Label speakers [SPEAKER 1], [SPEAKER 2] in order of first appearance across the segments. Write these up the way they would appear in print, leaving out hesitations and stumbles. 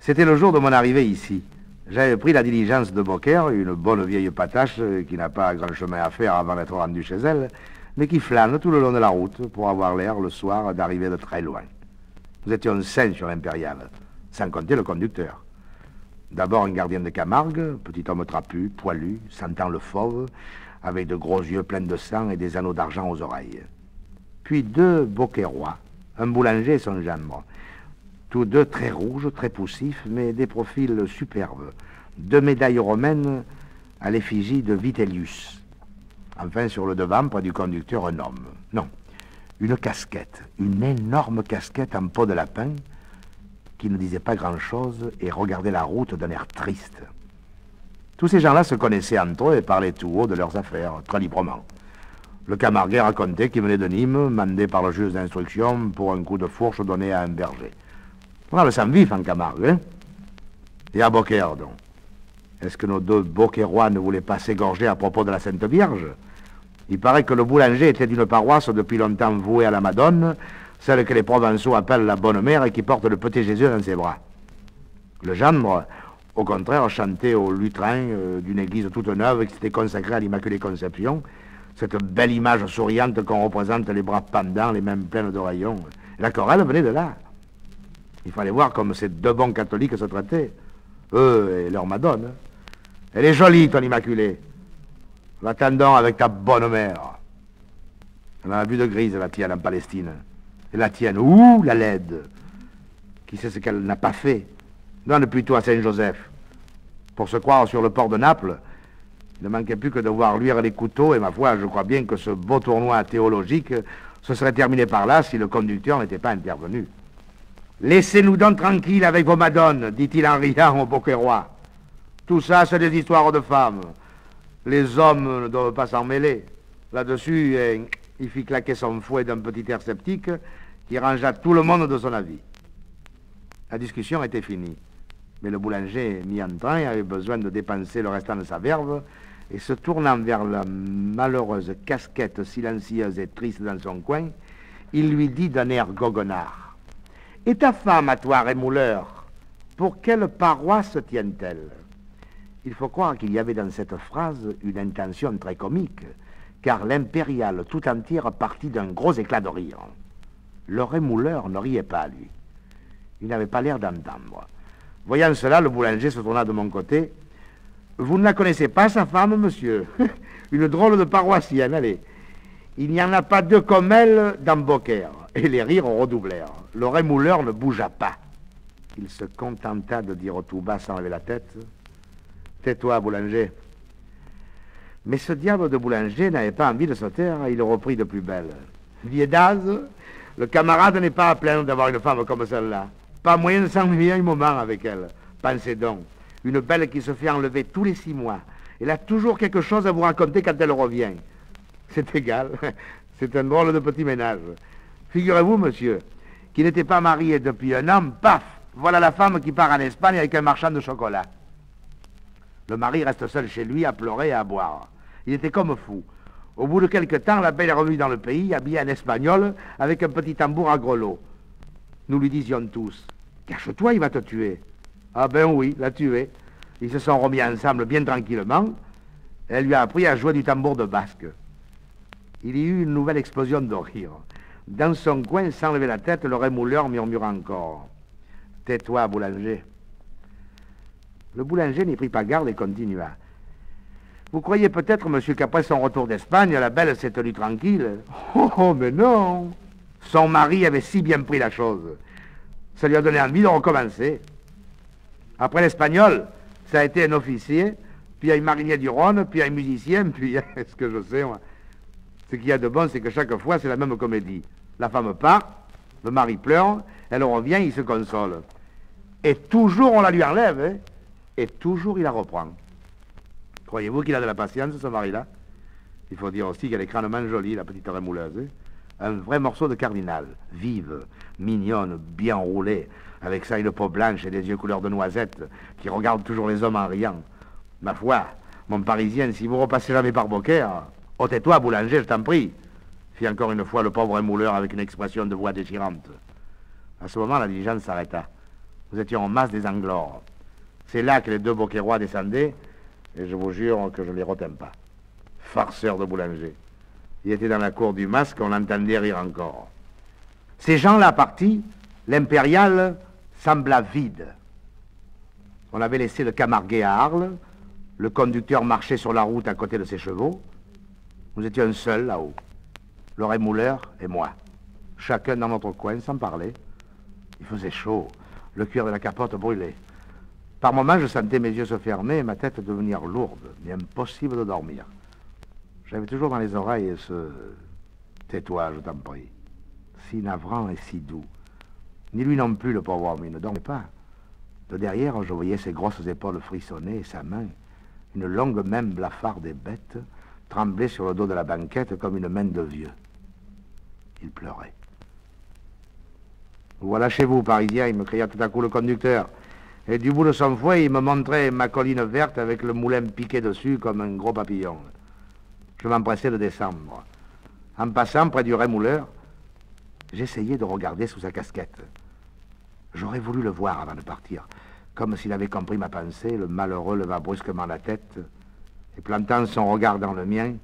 [SPEAKER 1] C'était le jour de mon arrivée ici. J'avais pris la diligence de Beaucaire, une bonne vieille patache qui n'a pas grand chemin à faire avant d'être rendue chez elle, mais qui flâne tout le long de la route pour avoir l'air, le soir, d'arriver de très loin. Nous étions 5 sur l'Impériale, sans compter le conducteur. D'abord un gardien de Camargue, petit homme trapu, poilu, sentant le fauve, avec de gros yeux pleins de sang et des anneaux d'argent aux oreilles. Puis 2 Beaucairois, un boulanger et son gendre. Tous 2 très rouges, très poussifs, mais des profils superbes. 2 médailles romaines à l'effigie de Vitellius. Enfin, sur le devant, près du conducteur, un homme. Non, une casquette, une énorme casquette en peau de lapin, qui ne disait pas grand-chose et regardait la route d'un air triste. Tous ces gens-là se connaissaient entre eux et parlaient tout haut de leurs affaires, très librement. Le Camarguais racontait qu'il venait de Nîmes, mandé par le juge d'instruction pour un coup de fourche donné à un berger. On a le sang vif en Camargue, hein? Et à Beaucaire, donc. Est-ce que nos 2 Beaucairois ne voulaient pas s'égorger à propos de la Sainte Vierge? Il paraît que le boulanger était d'une paroisse depuis longtemps vouée à la Madone, celle que les Provençaux appellent la Bonne Mère et qui porte le petit Jésus dans ses bras. Le gendre, au contraire, chantait au lutrin d'une église toute neuve qui s'était consacrée à l'Immaculée Conception, cette belle image souriante qu'on représente, les bras pendants, les mains pleines de rayons. Et la chorale venait de là. Il fallait voir comme ces 2 bons catholiques se traitaient, eux et leur Madone. Elle est jolie, ton Immaculée. Va-t'en avec ta bonne mère. Elle en a vu de grise, la tienne, en Palestine. Et la tienne, ouh, la laide. Qui sait ce qu'elle n'a pas fait? Donne plutôt à Saint-Joseph. Pour se croire sur le port de Naples, il ne manquait plus que de voir luire les couteaux, et ma foi, je crois bien que ce beau tournoi théologique se serait terminé par là si le conducteur n'était pas intervenu. Laissez-nous donc tranquilles avec vos madones, dit-il en riant au Beaucairois. Tout ça, c'est des histoires de femmes. Les hommes ne doivent pas s'en mêler. Là-dessus, il fit claquer son fouet d'un petit air sceptique qui rangea tout le monde de son avis. La discussion était finie. Mais le boulanger, mis en train, avait besoin de dépenser le restant de sa verve, et se tournant vers la malheureuse casquette silencieuse et triste dans son coin, il lui dit d'un air goguenard. « Et ta femme, à toi, rémouleur, pour quelle paroisse tient-elle » Il faut croire qu'il y avait dans cette phrase une intention très comique, car l'impériale tout entière partit d'un gros éclat de rire. Le rémouleur ne riait pas, lui. Il n'avait pas l'air d'entendre. Voyant cela, le boulanger se tourna de mon côté. « Vous ne la connaissez pas, sa femme, monsieur? Une drôle de paroissienne, allez. Il n'y en a pas 2 comme elle dans Beaucaire. » Et les rires redoublèrent. Le rémouleur ne bougea pas. Il se contenta de dire tout bas sans lever la tête. « Tais-toi, boulanger. » Mais ce diable de boulanger n'avait pas envie de se taire, il le reprit de plus belle. « Viedaz, le camarade n'est pas à plaindre d'avoir une femme comme celle-là. Pas moyen de s'ennuyer un moment avec elle. Pensez donc, une belle qui se fait enlever tous les 6 mois. Elle a toujours quelque chose à vous raconter quand elle revient. C'est égal, c'est un drôle de petit ménage. Figurez-vous, monsieur, qu'il n'était pas marié depuis un an, paf, voilà la femme qui part en Espagne avec un marchand de chocolat. Le mari reste seul chez lui à pleurer et à boire. Il était comme fou. Au bout de quelque temps, la belle est revenue dans le pays, habillée en espagnol, avec un petit tambour à grelots. Nous lui disions tous, « Cache-toi, il va te tuer. » Ah ben oui, l'a tué. Ils se sont remis ensemble bien tranquillement. Elle lui a appris à jouer du tambour de basque. Il y eut une nouvelle explosion de rire. Dans son coin, sans lever la tête, le rémouleur murmura encore. « Tais-toi, boulanger. » Le boulanger n'y prit pas garde et continua. « Vous croyez peut-être, monsieur, qu'après son retour d'Espagne, la belle s'est tenue tranquille? Oh, mais non! Son mari avait si bien pris la chose. Ça lui a donné envie de recommencer. Après l'espagnol, ça a été un officier, puis un marinier du Rhône, puis un musicien, puis ce que je sais, moi. Ce qu'il y a de bon, c'est que chaque fois, c'est la même comédie. La femme part, le mari pleure, elle revient, il se console. Et toujours on la lui enlève, hein, et toujours il la reprend. Croyez-vous qu'il a de la patience, ce mari-là? Il faut dire aussi qu'elle est crânement jolie, la petite rémouleuse. Hein? Un vrai morceau de cardinal, vive, mignonne, bien roulée, avec ça une peau blanche et des yeux couleur de noisette, qui regarde toujours les hommes en riant. Ma foi, mon Parisien, si vous repassez jamais par Beaucaire, oh tais-toi, boulanger, je t'en prie, fit encore une fois le pauvre émouleur avec une expression de voix déchirante. À ce moment, la diligence s'arrêta. Nous étions en masse des Anglores. C'est là que les deux Beauquerrois descendaient, et je vous jure que je ne les retins pas. Farceurs de boulanger. Ils étaient dans la cour du masque, on l'entendait rire encore. Ces gens-là partis, l'impériale sembla vide. On avait laissé le Camarguais à Arles, le conducteur marchait sur la route à côté de ses chevaux. Nous étions seuls là-haut, le rémouleur et moi. Chacun dans notre coin, sans parler. Il faisait chaud, le cuir de la capote brûlait. Par moments, je sentais mes yeux se fermer et ma tête devenir lourde, mais impossible de dormir. J'avais toujours dans les oreilles ce « tais-toi, je t'en prie », si navrant et si doux. Ni lui non plus, le pauvre homme, il ne dormait pas. De derrière, je voyais ses grosses épaules frissonner et sa main, une longue main blafarde et bête, tremblait sur le dos de la banquette comme une main de vieux. Il pleurait. « Voilà chez vous, Parisien », il me cria tout à coup le conducteur. Et du bout de son fouet, il me montrait ma colline verte avec le moulin piqué dessus comme un gros papillon. Je m'empressais de descendre. En passant près du rémouleur, j'essayais de regarder sous sa casquette. J'aurais voulu le voir avant de partir. Comme s'il avait compris ma pensée, le malheureux leva brusquement la tête et plantant son regard dans le mien,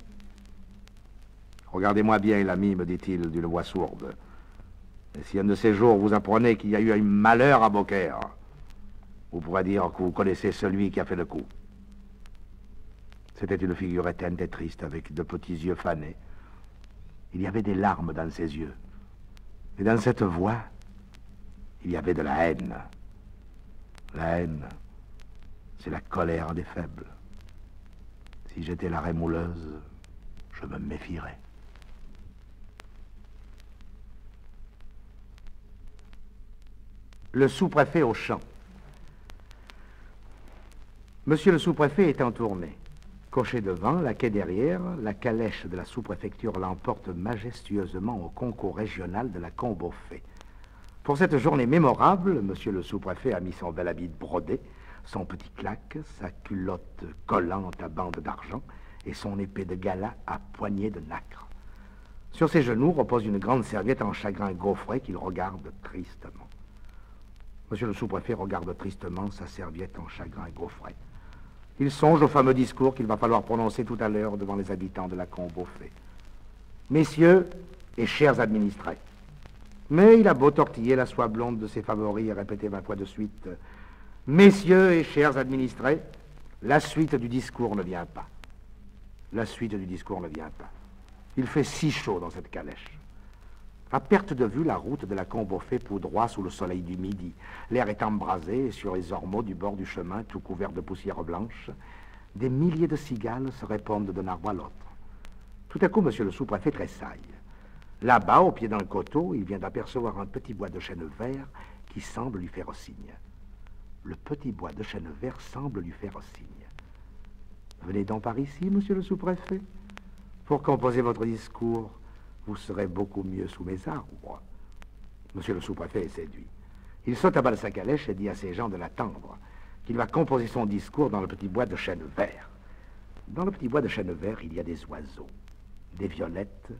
[SPEAKER 1] « Regardez-moi bien, l'ami, me dit-il d'une voix sourde. Et si un de ces jours vous apprenez qu'il y a eu un malheur à Beaucaire, vous pourrez dire que vous connaissez celui qui a fait le coup. » C'était une figure éteinte et triste, avec de petits yeux fanés. Il y avait des larmes dans ses yeux. Et dans cette voix, il y avait de la haine. La haine, c'est la colère des faibles. Si j'étais la rémouleuse, je me méfierais. Le sous-préfet au champ. Monsieur le sous-préfet est en tournée. Cocher devant, la quai derrière, la calèche de la sous-préfecture l'emporte majestueusement au concours régional de la Combe-aux-Fées. Pour cette journée mémorable, monsieur le sous-préfet a mis son bel habit brodé, son petit claque, sa culotte collante à bandes d'argent et son épée de gala à poignée de nacre. Sur ses genoux repose une grande serviette en chagrin gaufré qu'il regarde tristement. Monsieur le sous-préfet regarde tristement sa serviette en chagrin gaufré. Il songe au fameux discours qu'il va falloir prononcer tout à l'heure devant les habitants de la Combe-aux-Fées. Messieurs et chers administrés, mais il a beau tortiller la soie blonde de ses favoris et répéter 20 fois de suite, messieurs et chers administrés, la suite du discours ne vient pas. La suite du discours ne vient pas. Il fait si chaud dans cette calèche. À perte de vue, la route de la Combe-aux-Fées poudroie sous le soleil du midi. L'air est embrasé et sur les ormeaux du bord du chemin, tout couvert de poussière blanche, des milliers de cigales se répondent d'un arbre à l'autre. Tout à coup, monsieur le sous-préfet tressaille. Là-bas, au pied d'un coteau, il vient d'apercevoir un petit bois de chêne vert qui semble lui faire signe. Le petit bois de chêne vert semble lui faire signe. Venez donc par ici, monsieur le sous-préfet. Pour composer votre discours, vous serez beaucoup mieux sous mes arbres. Monsieur le sous-préfet est séduit. Il saute à bas de sa calèche et dit à ses gens de l'attendre, qu'il va composer son discours dans le petit bois de chêne vert. Dans le petit bois de chêne vert, il y a des oiseaux, des violettes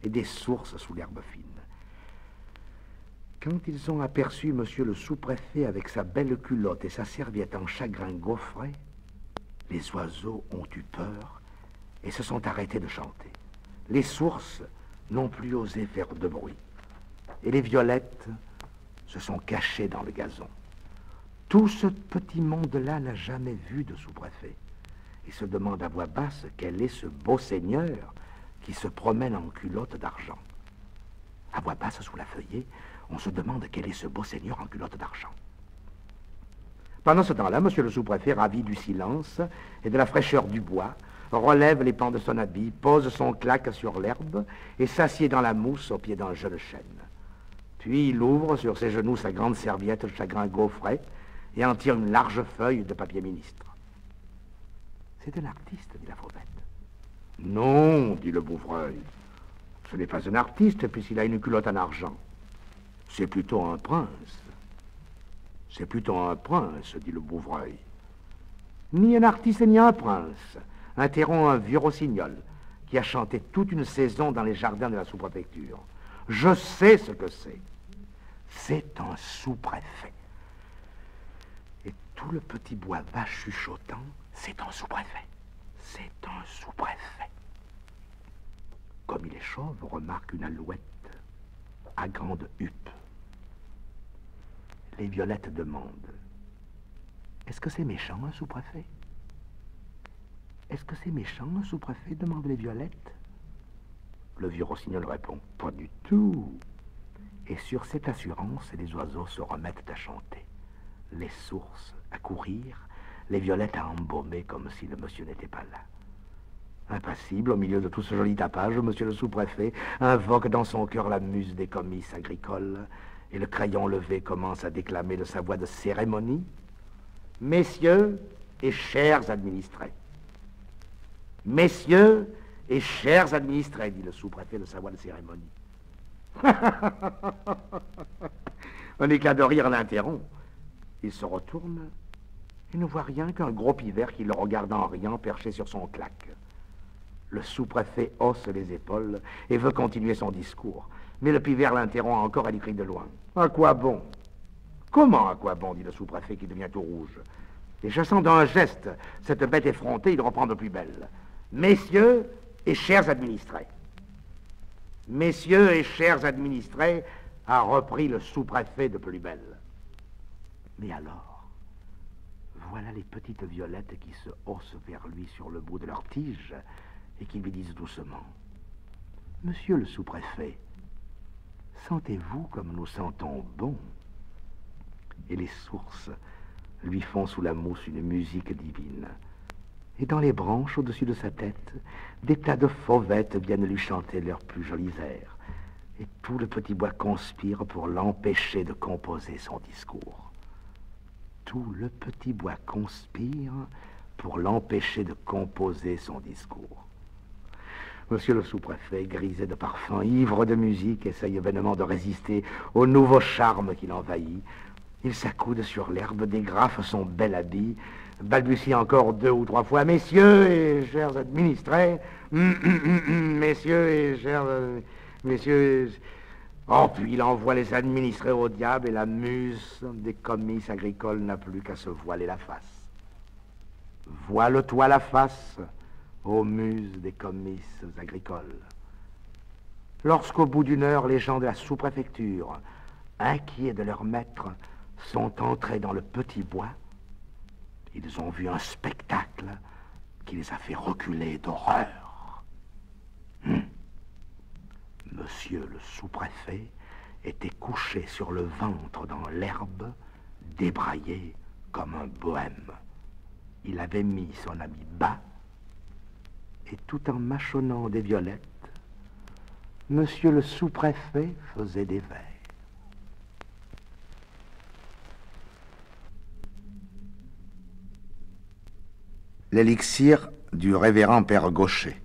[SPEAKER 1] et des sources sous l'herbe fine. Quand ils ont aperçu monsieur le sous-préfet avec sa belle culotte et sa serviette en chagrin gaufré, les oiseaux ont eu peur et se sont arrêtés de chanter. Les sources n'ont plus osé faire de bruit. Et les violettes se sont cachées dans le gazon. Tout ce petit monde-là n'a jamais vu de sous-préfet et se demande à voix basse quel est ce beau seigneur qui se promène en culotte d'argent. À voix basse, sous la feuillée, on se demande quel est ce beau seigneur en culotte d'argent. Pendant ce temps-là, monsieur le sous-préfet, ravi du silence et de la fraîcheur du bois, relève les pans de son habit, pose son claque sur l'herbe et s'assied dans la mousse au pied d'un jeune chêne. Puis il ouvre sur ses genoux sa grande serviette de chagrin gaufré et en tire une large feuille de papier ministre. « C'est un artiste, dit la fauvette. »« Non, dit le Bouvreuil. Ce n'est pas un artiste puisqu'il a une culotte en argent. C'est plutôt un prince. »« C'est plutôt un prince, dit le Bouvreuil. »« Ni un artiste ni un prince, interrompt un vieux rossignol qui a chanté toute une saison dans les jardins de la sous-préfecture. Je sais ce que c'est. C'est un sous-préfet. tout le petit bois va chuchotant, c'est un sous-préfet. C'est un sous-préfet. Comme il est chauve, remarque une alouette à grande huppe. Les violettes demandent, est-ce que c'est méchant un sous-préfet? Est-ce que c'est méchant un sous-préfet? Demandent les violettes. Le vieux rossignol répond, pas du tout. Et sur cette assurance, les oiseaux se remettent à chanter. Les sources à courir, les violettes à embaumer comme si le monsieur n'était pas là. Impassible, au milieu de tout ce joli tapage, monsieur le sous-préfet invoque dans son cœur la muse des comices agricoles, et le crayon levé commence à déclamer de sa voix de cérémonie. Messieurs et chers administrés. Messieurs et chers administrés, dit le sous-préfet de sa voix de cérémonie. Un éclat de rire l'interrompt. Il se retourne et ne voit rien qu'un gros pivert qui le regarde en riant perché sur son claque. Le sous-préfet hausse les épaules et veut continuer son discours. Mais le pivert l'interrompt encore et lui crie de loin. À quoi bon? Comment à quoi bon, dit le sous-préfet qui devient tout rouge. Et chassant d'un geste cette bête effrontée, il reprend de plus belle. Messieurs et chers administrés. Messieurs et chers administrés, a repris le sous-préfet de plus belle. Mais alors, voilà les petites violettes qui se haussent vers lui sur le bout de leurs tiges et qui lui disent doucement, « Monsieur le sous-préfet, sentez-vous comme nous sentons bon ?» Et les sources lui font sous la mousse une musique divine. Et dans les branches au-dessus de sa tête, des tas de fauvettes viennent lui chanter leurs plus jolis airs. Et tout le petit bois conspire pour l'empêcher de composer son discours. Tout le petit bois conspire pour l'empêcher de composer son discours. Monsieur le sous-préfet, grisé de parfum, ivre de musique, essaye vainement de résister au nouveau charme qui l'envahit. Il s'accoude sur l'herbe, dégrafe son bel habit, balbutie encore 2 ou 3 fois, « Messieurs et chers administrés, messieurs et chers... messieurs... » Oh, puis il envoie les administrés au diable et la muse des comices agricoles n'a plus qu'à se voiler la face. Voile-toi la face, ô muse des comices agricoles. Lorsqu'au bout d'une heure, les gens de la sous-préfecture, inquiets de leur maître, sont entrés dans le petit bois, ils ont vu un spectacle qui les a fait reculer d'horreur. Monsieur le sous-préfet était couché sur le ventre dans l'herbe, débraillé comme un bohème. Il avait mis son habit bas, et tout en mâchonnant des violettes, monsieur le sous-préfet faisait des vers. L'élixir du révérend père Gaucher.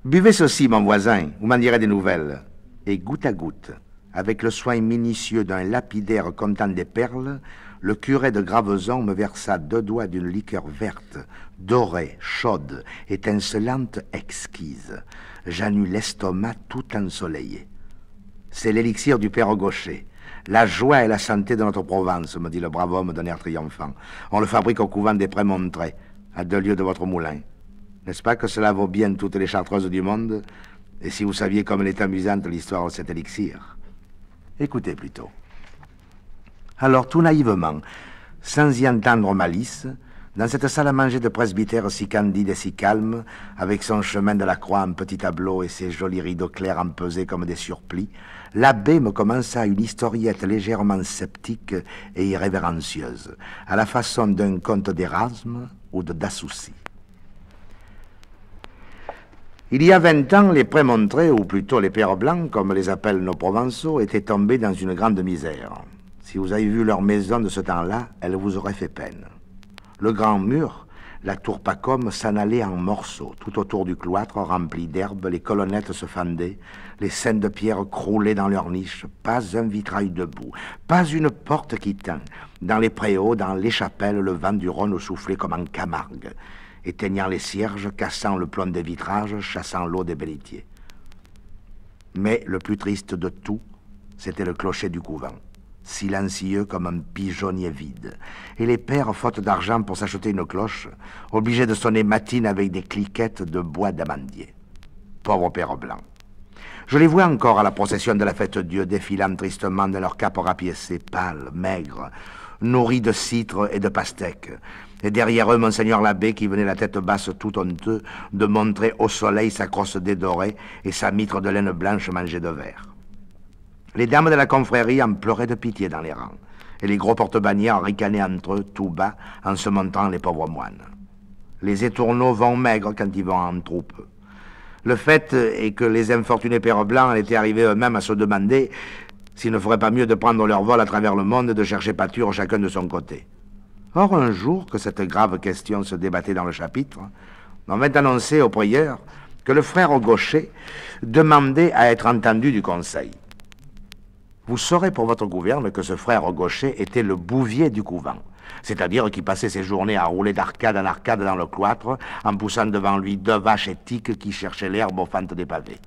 [SPEAKER 1] Buvez ceci, mon voisin, vous m'en direz des nouvelles. Et goutte à goutte, avec le soin minutieux d'un lapidaire comptant des perles, le curé de Graveson me versa 2 doigts d'une liqueur verte, dorée, chaude, étincelante, exquise. J'en eus l'estomac tout ensoleillé. C'est l'élixir du père Gaucher. La joie et la santé de notre Provence, me dit le brave homme d'un air triomphant. On le fabrique au couvent des Prémontrés, à 2 lieues de votre moulin. N'est-ce pas que cela vaut bien toutes les chartreuses du monde? Et si vous saviez comme elle est amusante l'histoire de cet élixir. Écoutez plutôt. Alors, tout naïvement, sans y entendre malice, dans cette salle à manger de presbytère si candide et si calme, avec son chemin de la croix en petit tableau et ses jolis rideaux clairs empesés comme des surplis, l'abbé me commença une historiette légèrement sceptique et irrévérencieuse, à la façon d'un conte d'Erasme ou de Dassoucy. Il y a 20 ans, les Prémontrés, ou plutôt les Pères Blancs, comme les appellent nos Provençaux, étaient tombés dans une grande misère. Si vous avez vu leur maison de ce temps-là, elle vous aurait fait peine. Le grand mur, la tour Pacôme, s'en allait en morceaux. Tout autour du cloître, rempli d'herbe, les colonnettes se fendaient, les scènes de pierre croulaient dans leurs niches, pas un vitrail debout, pas une porte qui tint. Dans les préaux, dans les chapelles, le vent du Rhône soufflait comme en Camargue, éteignant les cierges, cassant le plomb des vitrages, chassant l'eau des bellitiers. Mais le plus triste de tout, c'était le clocher du couvent. silencieux comme un pigeonnier vide, et les pères, faute d'argent pour s'acheter une cloche, obligés de sonner matine avec des cliquettes de bois d'amandier. Pauvres pères blancs. Je les vois encore à la procession de la Fête-Dieu défilant tristement de leurs capes rapiécées, pâles, maigres, nourris de citres et de pastèques, et derrière eux Monseigneur l'abbé qui venait la tête basse tout honteux de montrer au soleil sa crosse dédorée et sa mitre de laine blanche mangée de verre. Les dames de la confrérie en pleuraient de pitié dans les rangs, et les gros porte-bannières ricanaient entre eux tout bas en se montrant les pauvres moines. Les étourneaux vont maigres quand ils vont en troupe. Le fait est que les infortunés pères blancs étaient arrivés eux-mêmes à se demander s'il ne ferait pas mieux de prendre leur vol à travers le monde et de chercher pâture chacun de son côté. Or, un jour que cette grave question se débattait dans le chapitre, on vint annoncer au prieur que le frère Gaucher demandait à être entendu du conseil. Vous saurez pour votre gouverne que ce frère Gaucher était le bouvier du couvent, c'est-à-dire qui passait ses journées à rouler d'arcade en arcade dans le cloître, en poussant devant lui 2 vaches étiques qui cherchaient l'herbe aux fentes des pavés.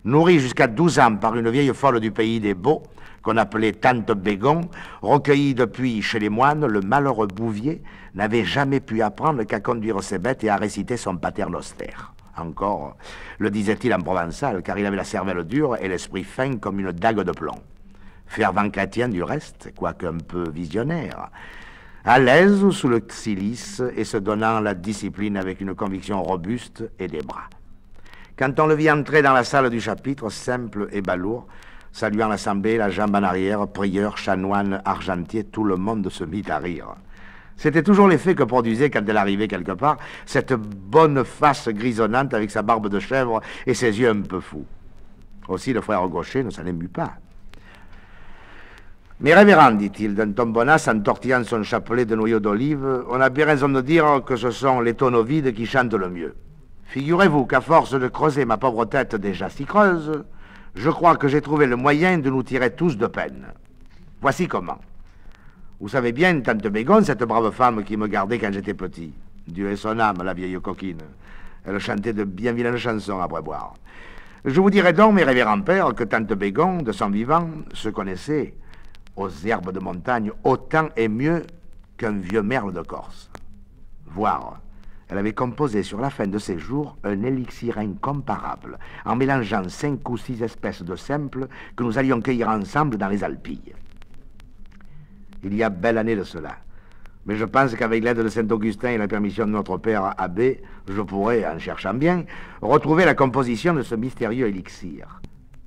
[SPEAKER 1] Nourri jusqu'à 12 ans par une vieille folle du pays des Beaux, qu'on appelait Tante Bégon, recueilli depuis chez les moines, le malheureux Bouvier n'avait jamais pu apprendre qu'à conduire ses bêtes et à réciter son paternoster. Encore, le disait-il en provençal, car il avait la cervelle dure et l'esprit fin comme une dague de plomb. Fervent chrétien du reste, quoique un peu visionnaire, à l'aise sous le xylis et se donnant la discipline avec une conviction robuste et des bras. Quand on le vit entrer dans la salle du chapitre, simple et balourd, saluant l'assemblée, la jambe en arrière, prieur, chanoine, argentier, tout le monde se mit à rire. C'était toujours l'effet que produisait, quand elle arrivait quelque part, cette bonne face grisonnante avec sa barbe de chèvre et ses yeux un peu fous. Aussi, le frère Gaucher ne s'en émut pas. « Mes révérends, dit-il d'un ton bonasse en tortillant son chapelet de noyaux d'olive, on a bien raison de dire que ce sont les tonneaux vides qui chantent le mieux. Figurez-vous qu'à force de creuser ma pauvre tête déjà si creuse, je crois que j'ai trouvé le moyen de nous tirer tous de peine. Voici comment. Vous savez bien, Tante Bégon, cette brave femme qui me gardait quand j'étais petit. Dieu ait son âme, la vieille coquine. Elle chantait de bien vilaines chansons après boire. Je vous dirai donc, mes révérends pères, que Tante Bégon, de son vivant, se connaissait aux herbes de montagne autant et mieux qu'un vieux merle de Corse. Voire, elle avait composé sur la fin de ses jours un élixir incomparable, en mélangeant 5 ou 6 espèces de simples que nous allions cueillir ensemble dans les Alpilles. Il y a belle année de cela, mais je pense qu'avec l'aide de Saint-Augustin et la permission de notre père abbé, je pourrais, en cherchant bien, retrouver la composition de ce mystérieux élixir.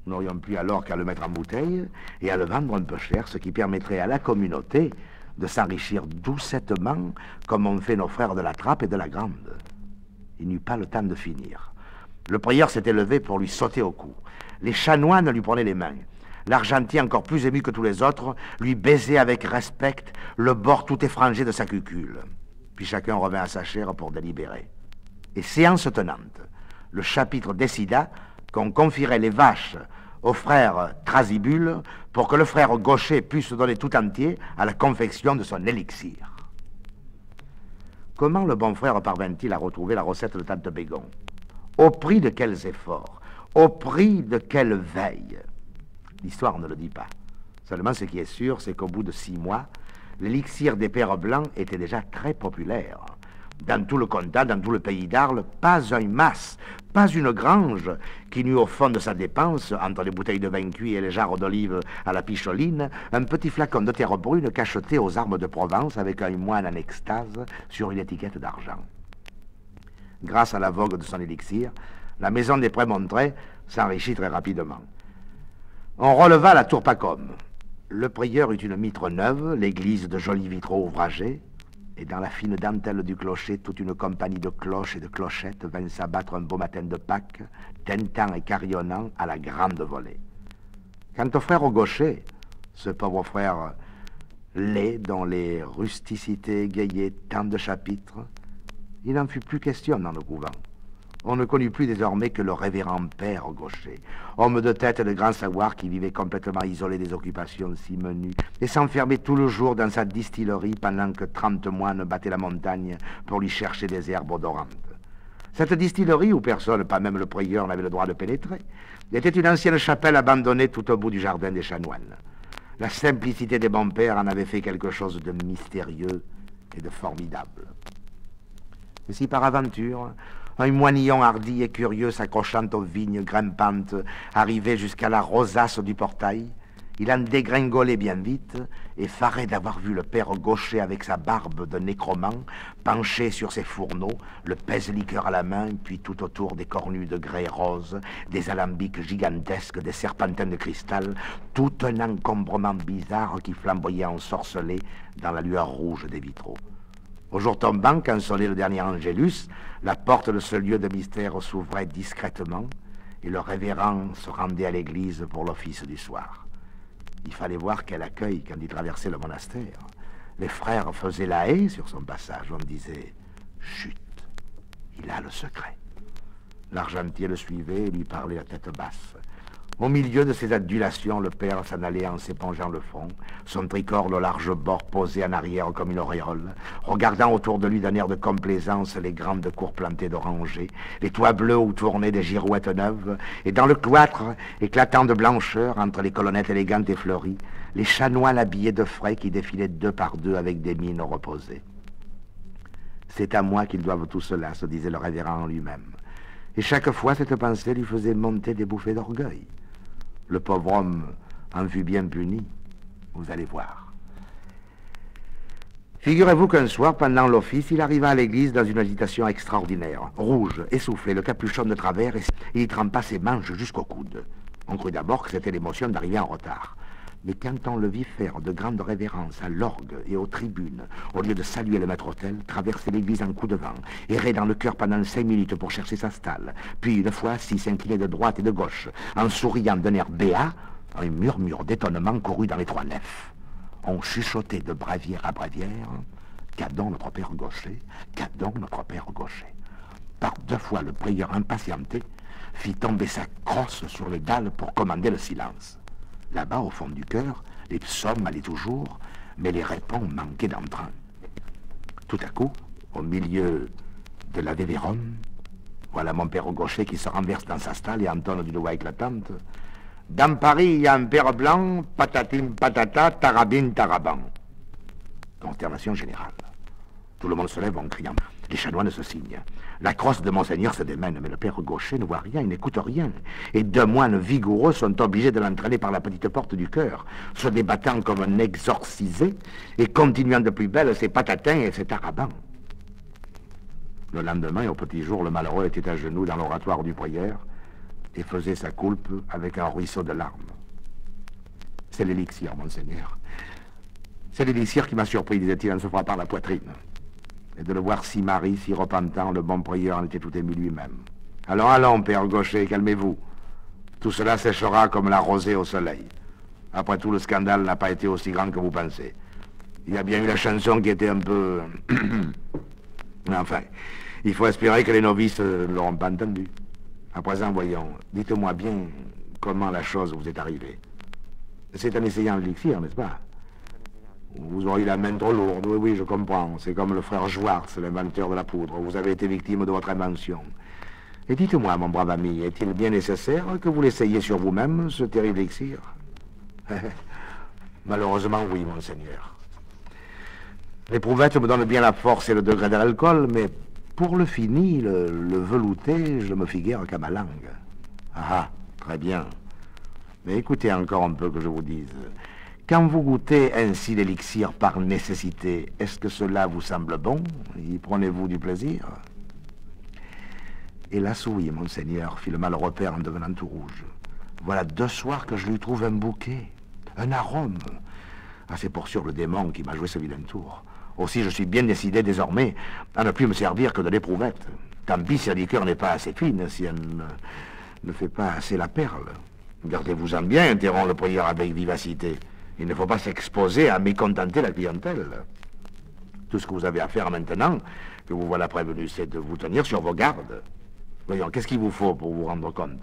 [SPEAKER 1] Nous n'aurions plus alors qu'à le mettre en bouteille et à le vendre un peu cher, ce qui permettrait à la communauté de s'enrichir doucettement, comme ont fait nos frères de la Trappe et de la Grande. Il n'eut pas le temps de finir. Le prieur s'était levé pour lui sauter au cou. Les chanoines lui prenaient les mains. L'argentier, encore plus ému que tous les autres, lui baisait avec respect le bord tout effrangé de sa cucule. Puis chacun revint à sa chaire pour délibérer. Et séance tenante, le chapitre décida qu'on confierait les vaches au frère Trasibule pour que le frère Gaucher puisse se donner tout entier à la confection de son élixir. Comment le bon frère parvint-il à retrouver la recette de Tante Bégon? Au prix de quels efforts? Au prix de quelle veille? L'histoire ne le dit pas. Seulement ce qui est sûr, c'est qu'au bout de 6 mois, l'élixir des pères blancs était déjà très populaire. Dans tout le comtat, dans tout le pays d'Arles, pas un mas, pas une grange qui n'eût au fond de sa dépense, entre les bouteilles de vin cuit et les jarres d'olive à la picholine, un petit flacon de terre brune cacheté aux armes de Provence avec un moine en extase sur une étiquette d'argent. Grâce à la vogue de son élixir, la maison des Prémontrés s'enrichit très rapidement. On releva la tour Pacôme. Le prieur eut une mitre neuve, l'église de jolis vitraux ouvragés, et dans la fine dentelle du clocher, toute une compagnie de cloches et de clochettes vint s'abattre un beau matin de Pâques, tintant et carillonnant à la grande volée. Quant au frère Gaucher, ce pauvre frère laid dont les rusticités égayaient tant de chapitres, il n'en fut plus question dans le couvent. On ne connut plus désormais que le révérend père Gaucher, homme de tête et de grand savoir qui vivait complètement isolé des occupations si menues et s'enfermait tout le jour dans sa distillerie pendant que 30 moines battaient la montagne pour lui chercher des herbes odorantes. Cette distillerie, où personne, pas même le prieur, n'avait le droit de pénétrer, était une ancienne chapelle abandonnée tout au bout du jardin des chanoines. La simplicité des bons pères en avait fait quelque chose de mystérieux et de formidable. Et si par aventure, un moinillon hardi et curieux s'accrochant aux vignes grimpantes arrivait jusqu'à la rosace du portail, il en dégringolait bien vite, effaré d'avoir vu le père Gaucher avec sa barbe de nécromant, penché sur ses fourneaux, le pèse-liqueur à la main, puis tout autour des cornues de grès rose, des alambics gigantesques, des serpentins de cristal, tout un encombrement bizarre qui flamboyait ensorcelé dans la lueur rouge des vitraux. Au jour tombant, quand sonnait le dernier Angélus, la porte de ce lieu de mystère s'ouvrait discrètement et le révérend se rendait à l'église pour l'office du soir. Il fallait voir quel accueil quand il traversait le monastère. Les frères faisaient la haie sur son passage. On disait « Chut, il a le secret ». L'argentier le suivait et lui parlait la tête basse. Au milieu de ces adulations, le père s'en allait en s'épongeant le front, son tricorne au large bord posé en arrière comme une auréole, regardant autour de lui d'un air de complaisance les grandes cours plantées d'orangers, les toits bleus où tournaient des girouettes neuves, et dans le cloître, éclatant de blancheur entre les colonnettes élégantes et fleuries, les chanoines habillés de frais qui défilaient deux par deux avec des mines reposées. C'est à moi qu'ils doivent tout cela, se disait le révérend en lui-même. Et chaque fois, cette pensée lui faisait monter des bouffées d'orgueil. Le pauvre homme en fut bien puni, vous allez voir. Figurez-vous qu'un soir, pendant l'office, il arriva à l'église dans une agitation extraordinaire, rouge, essoufflé, le capuchon de travers, et il trempa ses manches jusqu'au coude. On crut d'abord que c'était l'émotion d'arriver en retard. Mais quand on le vit faire de grandes révérences à l'orgue et aux tribunes, au lieu de saluer le maître-autel, traverser l'église en coup de vent, errer dans le chœur pendant 5 minutes pour chercher sa stalle, puis une fois assis s'incliner de droite et de gauche, en souriant d'un air béat, un murmure d'étonnement courut dans les trois nefs. On chuchotait de bréviaire à bréviaire, « Qu'a donc notre père Gaucher? Qu'a donc notre père Gaucher ?» Par 2 fois, le prieur impatienté fit tomber sa crosse sur les dalles pour commander le silence. Là-bas, au fond du cœur, les psaumes allaient toujours, mais les répons manquaient d'entrain. Tout à coup, au milieu de la Vévérum, voilà mon père Gaucher qui se renverse dans sa stalle et entonne d'une voix éclatante. Dans Paris, il y a un père blanc, patatim patata, tarabine taraban. Consternation générale. Tout le monde se lève en criant. Les chanoines se signent. La crosse de Monseigneur se démène, mais le père Gaucher ne voit rien, il n'écoute rien. Et 2 moines vigoureux sont obligés de l'entraîner par la petite porte du cœur, se débattant comme un exorcisé et continuant de plus belle ses patatins et ses tarabans. Le lendemain, au petit jour, le malheureux était à genoux dans l'oratoire du prieur et faisait sa coulpe avec un ruisseau de larmes. C'est l'élixir, Monseigneur. C'est l'élixir qui m'a surpris, disait-il en se frappant la poitrine. Et de le voir si marri, si repentant, le bon prieur en était tout ému lui-même. Alors allons, père Gaucher, calmez-vous. Tout cela séchera comme la rosée au soleil. Après tout, le scandale n'a pas été aussi grand que vous pensez. Il y a bien eu la chanson qui était un peu... Enfin, il faut espérer que les novices ne l'auront pas entendu. À présent, voyons, dites-moi bien comment la chose vous est arrivée. C'est en essayant l'élixir, n'est-ce pas? Vous auriez la main trop lourde, oui, oui, je comprends. C'est comme le frère Schwartz, l'inventeur de la poudre. Vous avez été victime de votre invention. Et dites-moi, mon brave ami, est-il bien nécessaire que vous l'essayiez sur vous-même, ce terrible élixir? Malheureusement, oui, Monseigneur. L'éprouvette me donne bien la force et le degré de l'alcool, mais pour le fini, le velouté, je ne me figure qu'à ma langue. Ah, très bien. Mais écoutez encore un peu que je vous dise. Quand vous goûtez ainsi l'élixir par nécessité, est-ce que cela vous semble bon? Y prenez-vous du plaisir? Hélas oui, Monseigneur, fit le malheureux père en devenant tout rouge. Voilà 2 soirs que je lui trouve un bouquet, un arôme. Ah, c'est pour sûr le démon qui m'a joué ce vilain tour. Aussi, je suis bien décidé désormais à ne plus me servir que de l'éprouvette. Tant pis si la liqueur n'est pas assez fine, si elle ne fait pas assez la perle. Gardez-vous-en bien, interrompt le prieur avec vivacité. Il ne faut pas s'exposer à mécontenter la clientèle. Tout ce que vous avez à faire maintenant, que vous voilà prévenu, c'est de vous tenir sur vos gardes. Voyons, qu'est-ce qu'il vous faut pour vous rendre compte?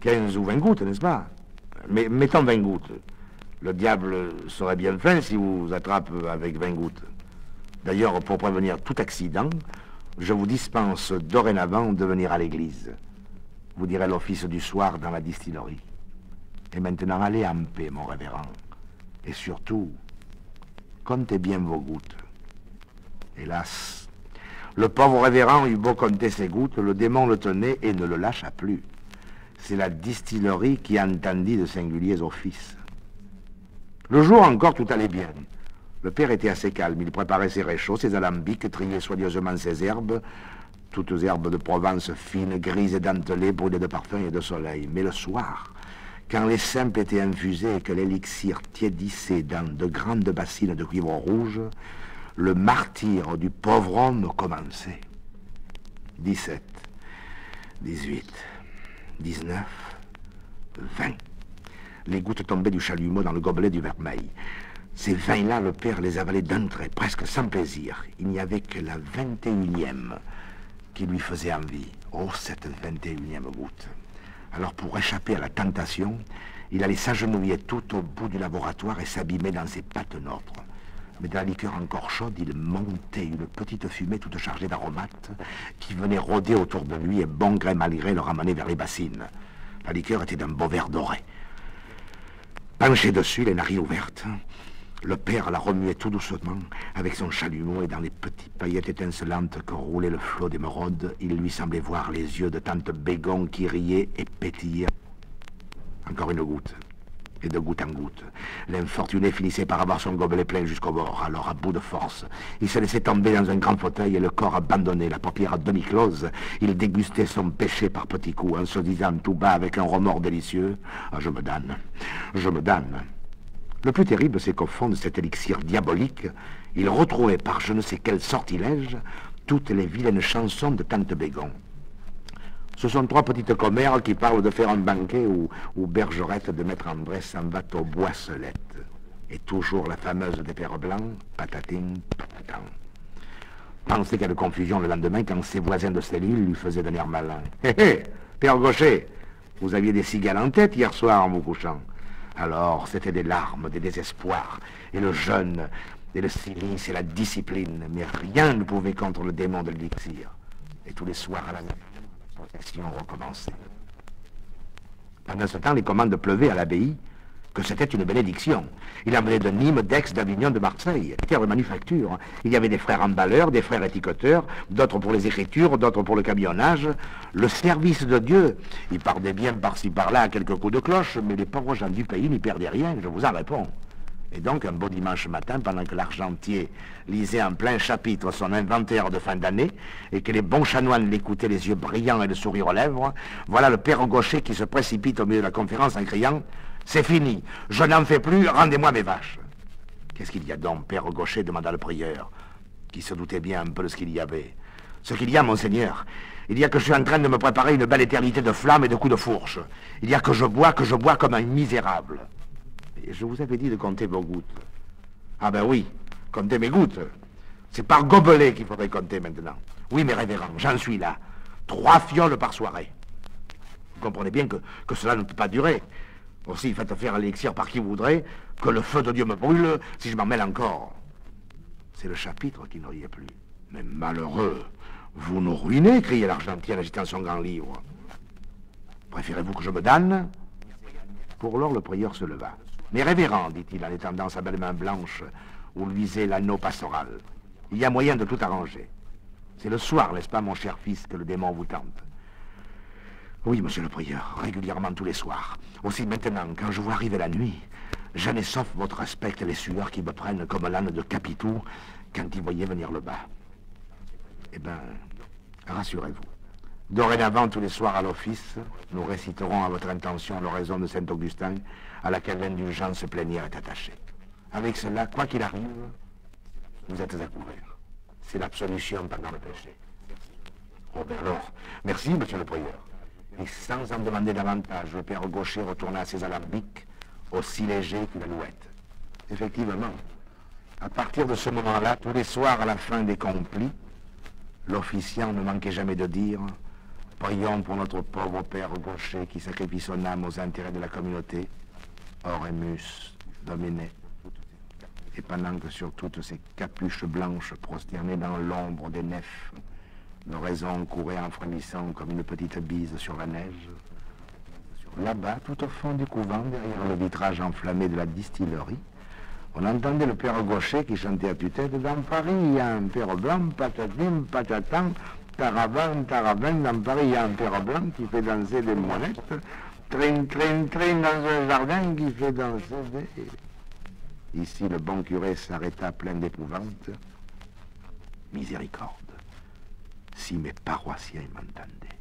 [SPEAKER 1] 15 ou 20 gouttes, n'est-ce pas? Mais mettons 20 gouttes. Le diable serait bien fin si vous attrape avec 20 gouttes. D'ailleurs, pour prévenir tout accident, je vous dispense dorénavant de venir à l'église. Vous direz l'office du soir dans la distillerie. Et maintenant, allez en paix, mon révérend. Et surtout, comptez bien vos gouttes. Hélas, le pauvre révérend eut beau compter ses gouttes, le démon le tenait et ne le lâcha plus. C'est la distillerie qui entendit de singuliers offices. Le jour encore, tout allait bien. Le père était assez calme, il préparait ses réchauds, ses alambics, triait soigneusement ses herbes, toutes herbes de Provence fines, grises et dentelées, brûlées de parfum et de soleil. Mais le soir, quand les simples étaient infusés et que l'élixir tiédissait dans de grandes bassines de cuivre rouge, le martyre du pauvre homme commençait. 17, 18, 19, 20. Les gouttes tombaient du chalumeau dans le gobelet du vermeil. Ces 20-là, le père les avalait d'un trait, presque sans plaisir. Il n'y avait que la 21e qui lui faisait envie. Oh, cette 21e goutte. Alors, pour échapper à la tentation, il allait s'agenouiller tout au bout du laboratoire et s'abîmer dans ses pattes nôtres. Mais de la liqueur encore chaude, il montait une petite fumée toute chargée d'aromates qui venait rôder autour de lui et bon gré mal gré le ramener vers les bassines. La liqueur était d'un beau vert doré. Penché dessus, les narines ouvertes, le père la remuait tout doucement avec son chalumeau et dans les petites paillettes étincelantes que roulait le flot d'émeraude, il lui semblait voir les yeux de tante Bégon qui riait et pétillait. Encore une goutte, et de goutte en goutte. L'infortuné finissait par avoir son gobelet plein jusqu'au bord. Alors, à bout de force, il se laissait tomber dans un grand fauteuil et le corps abandonné, la paupière à demi close, il dégustait son péché par petits coups en se disant tout bas avec un remords délicieux: « Ah, je me damne, je me damne. » Le plus terrible, c'est qu'au fond de cet élixir diabolique, il retrouvait par je ne sais quel sortilège toutes les vilaines chansons de tante Bégon. Ce sont trois petites commères qui parlent de faire un banquet où Bergerette de Maître André s'en va au Boisselette. Et toujours la fameuse des pères blancs, patating, patatin. Pensez quelle confusion le lendemain quand ses voisins de cellule lui faisaient donner malin. Hé hé, père Gaucher, vous aviez des cigales en tête hier soir en vous couchant. Alors, c'était des larmes, des désespoirs, et le jeûne, et le silice, et la discipline, mais rien ne pouvait contre le démon de l'élixir. Et tous les soirs à la nuit, la protection recommençait. Pendant ce temps, les commandes pleuvaient à l'abbaye, que c'était une bénédiction. Il en venait de Nîmes, d'Aix, d'Avignon, de Marseille, terre de manufacture. Il y avait des frères emballeurs, des frères éticoteurs, d'autres pour les écritures, d'autres pour le camionnage. Le service de Dieu, il pardait bien par-ci par-là à quelques coups de cloche, mais les pauvres gens du pays n'y perdaient rien, je vous en réponds. Et donc, un beau dimanche matin, pendant que l'argentier lisait en plein chapitre son inventaire de fin d'année, et que les bons chanoines l'écoutaient les yeux brillants et le sourire aux lèvres, voilà le père Gaucher qui se précipite au milieu de la conférence en criant: « C'est fini, je n'en fais plus, rendez-moi mes vaches. » Qu'est-ce qu'il y a donc, père Gaucher, demanda le prieur, qui se doutait bien un peu de ce qu'il y avait. Ce qu'il y a, monseigneur, il y a que je suis en train de me préparer une belle éternité de flammes et de coups de fourche. Il y a que je bois comme un misérable. Et je vous avais dit de compter vos gouttes. Ah ben oui, comptez mes gouttes. C'est par gobelet qu'il faudrait compter maintenant. Oui, mes révérends, j'en suis là. 3 fioles par soirée. Vous comprenez bien que cela ne peut pas durer. Aussi, faites faire l'élixir par qui vous voudrez, que le feu de Dieu me brûle si je m'en mêle encore. C'est le chapitre qui ne riait plus. Mais malheureux, vous nous ruinez, criait l'argentier en agitant son grand livre. Préférez-vous que je me damne? Pour lors, le prieur se leva. Mais révérend, dit-il en étendant sa belle main blanche où luisait l'anneau pastoral, il y a moyen de tout arranger. C'est le soir, n'est-ce pas, mon cher fils, que le démon vous tente? Oui, monsieur le prieur, régulièrement tous les soirs. Aussi maintenant, quand je vois arriver la nuit, jamais sauf votre aspect et les sueurs qui me prennent comme l'âne de Capitou quand ils voyaient venir le bas. Eh bien, rassurez-vous. Dorénavant, tous les soirs à l'office, nous réciterons à votre intention l'oraison de Saint-Augustin à laquelle l'indulgence plénière est attachée. Avec cela, quoi qu'il arrive, vous êtes à couvert. C'est l'absolution pendant le péché. Oh, ben alors, merci, monsieur le prieur. Et sans en demander davantage, le père Gaucher retourna à ses alambics, aussi léger qu'une alouette. Effectivement, à partir de ce moment-là, tous les soirs à la fin des complis, l'officiant ne manquait jamais de dire: « Prions pour notre pauvre père Gaucher qui sacrifie son âme aux intérêts de la communauté, Oremus, Domine. » Et pendant que sur toutes ces capuches blanches prosternées dans l'ombre des nefs, l'oraison courait en frémissant comme une petite bise sur la neige, Là-bas, tout au fond du couvent, derrière le vitrage enflammé de la distillerie, on entendait le père Gaucher qui chantait à tue-tête. Dans Paris, il y a un père blanc, patatim, patatan, taraban, tarabin. Dans Paris, il y a un père blanc qui fait danser des moinettes. Train, train, train dans un jardin qui fait danser des... Ici, le bon curé s'arrêta plein d'épouvante. Miséricorde, si mes paroissiens m'entendaient.